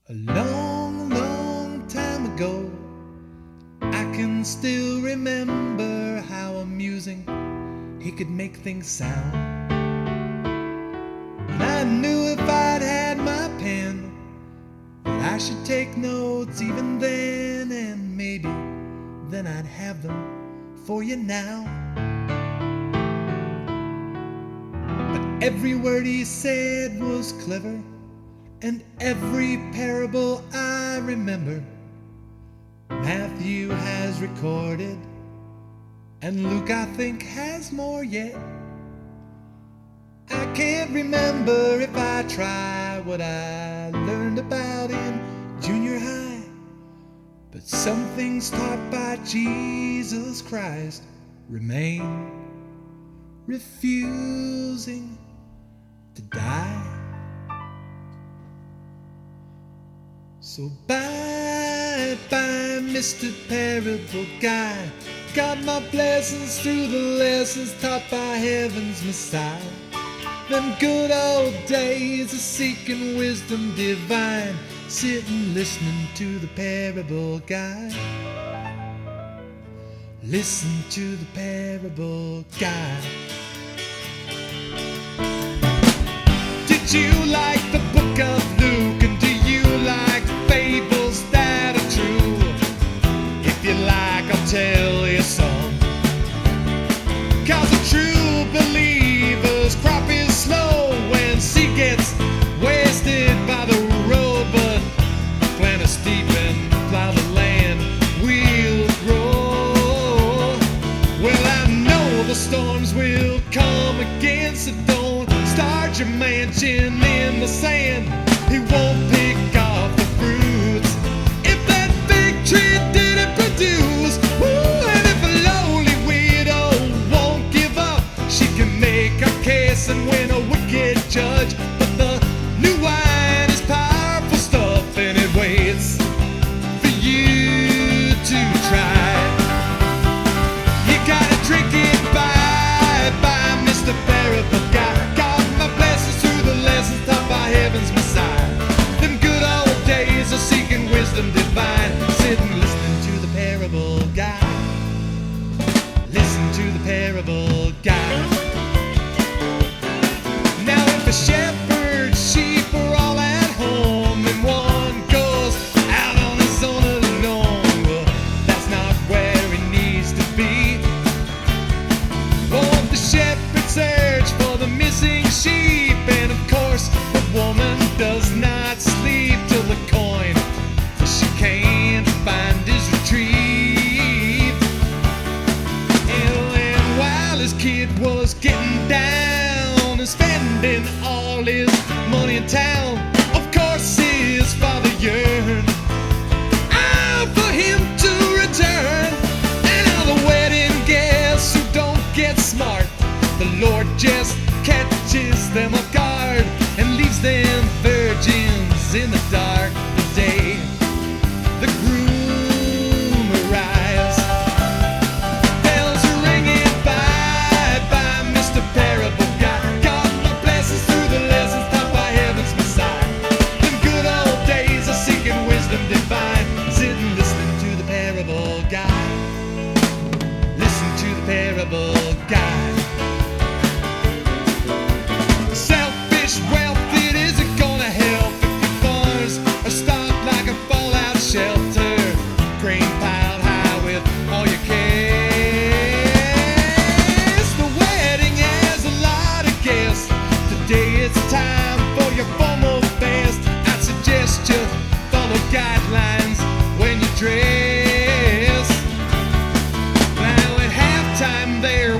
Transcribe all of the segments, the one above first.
A long, long time ago, I can still remember how amusing he could make things sound. And I knew if I'd had my pen that I should take notes even then, and maybe then I'd have them for you now. But every word he said was clever, and every parable I remember Matthew has recorded, and Luke I think has more yet. I can't remember if I try what I learned about in junior high, but some things taught by Jesus Christ remain, refusing to die. So bye-bye, Mr. Parable Guy. Got my blessings through the lessons taught by heaven's Messiah. Them good old days of seeking wisdom divine, sitting listening to the Parable Guy. Listen to the Parable Guy. Did you like the book of Luke? And do you like fables that are true? If you like, I'll tell you some. 'Cause a true believer's crop is slow when seed gets wasted by the road, but plant a steep and plow the land, we'll grow. Well, I know the storms will come again, so don't start your mansion in the sand. He won't pick off the fruits if that fig tree didn't produce. Ooh, and if a lonely widow won't give up, she can make a case and win a wicked judge. But the new wine is powerful stuff, and it waits for you to try. You gotta drink it bye, Mr. Parable Guy. Got my blessings through the lessons taught by heaven's Messiah. Them good old days of seeking wisdom divine, sitting listening to the Parable Guy. Listen to the Parable Guy. Now if the shepherd's sheep are all at home and one goes out on his own alone, well, that's not where he needs to be. Won't the shepherd search for the missing sheep? And of course the woman does not sleep till the coin, for she can't find his retrieve. And while his kid was getting down and spending all his money in town, of course his father yearned for him to return. And all the wedding guests who don't get smart, the Lord just catches them off guard and leaves them virgins in the dark the day the groom arrives. Bells are ringing bye, Mr. Parable Guy. Got my blessings through the lessons taught by heaven's Messiah. Them good old days of seeking wisdom divine, sitting listening to the Parable Guy. Listen to the Parable Guy. Selfish wealth, it isn't gonna help if your barns are stocked like a fallout shelter, grain piled high with all your cares. The wedding has a lot of guests. Today it's time for your formal best. I'd suggest you follow guidelines when you dress. Now at halftime there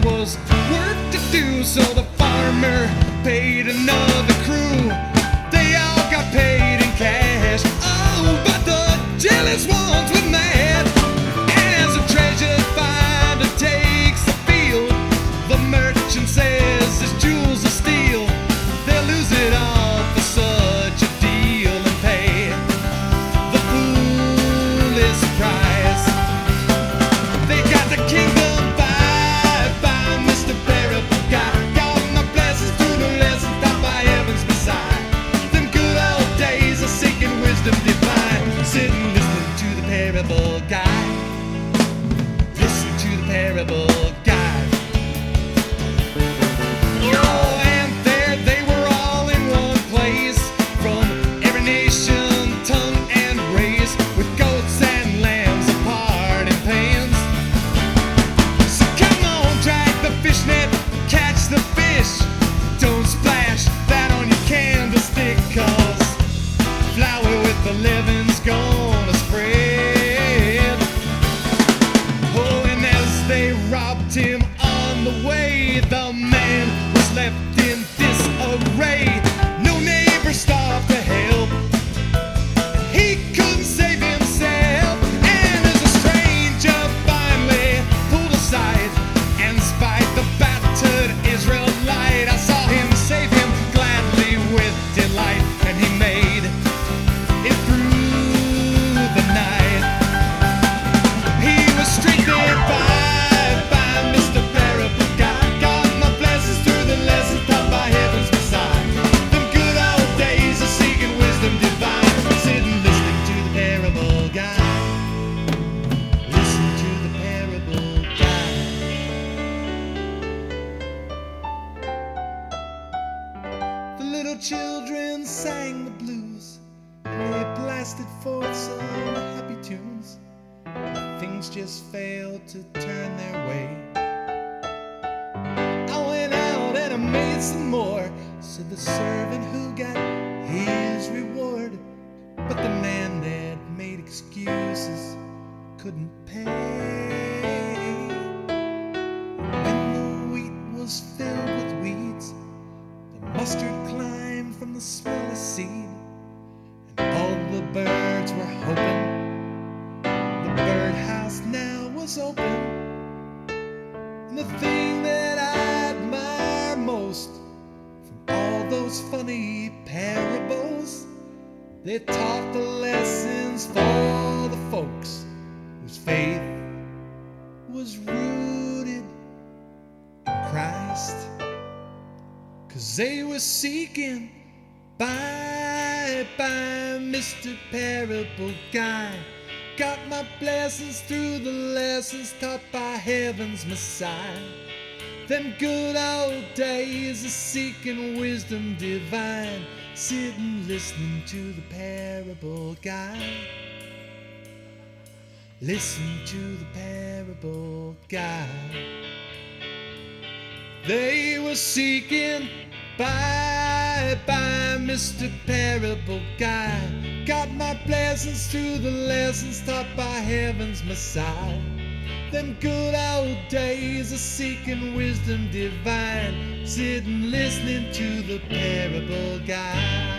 the living's gonna spread. Oh, and as they robbed him on the way, the man was left in disarray. No neighbor stopped to help, he couldn't save himself. And as a stranger finally pulled aside and spied the battered Israelite, I saw him save him gladly with delight, and he made it through the night. He was strengthened by Mr. Parable Guy. Got my blessings through the lessons taught by heaven's Messiah. Them good old days of seeking wisdom divine, sitting listening to the Parable Guy. Listen to the Parable Guy. The little children sang the blues, and they blasted forth some happy tunes. But things just failed to turn their way. I went out and I made some more, said the servant who got his reward. But the man that made excuses couldn't pay. When the wheat was filled with weeds, the mustard climbed from the smallest seed, and all the birds were hoping the birdhouse now was open. And the thing that I admire most from all those funny parables, they taught the lessons for the folks whose faith was rooted in Christ. 'Cause they were seeking by Mr. Parable Guy. Got my blessings through the lessons taught by heaven's Messiah. Them good old days of seeking wisdom divine, sitting listening to the Parable Guy. Listen to the Parable Guy. They were seeking by Mr. Parable Guy. Got my blessings through the lessons taught by heaven's Messiah. Them good old days of seeking wisdom divine, sitting listening to the Parable Guy.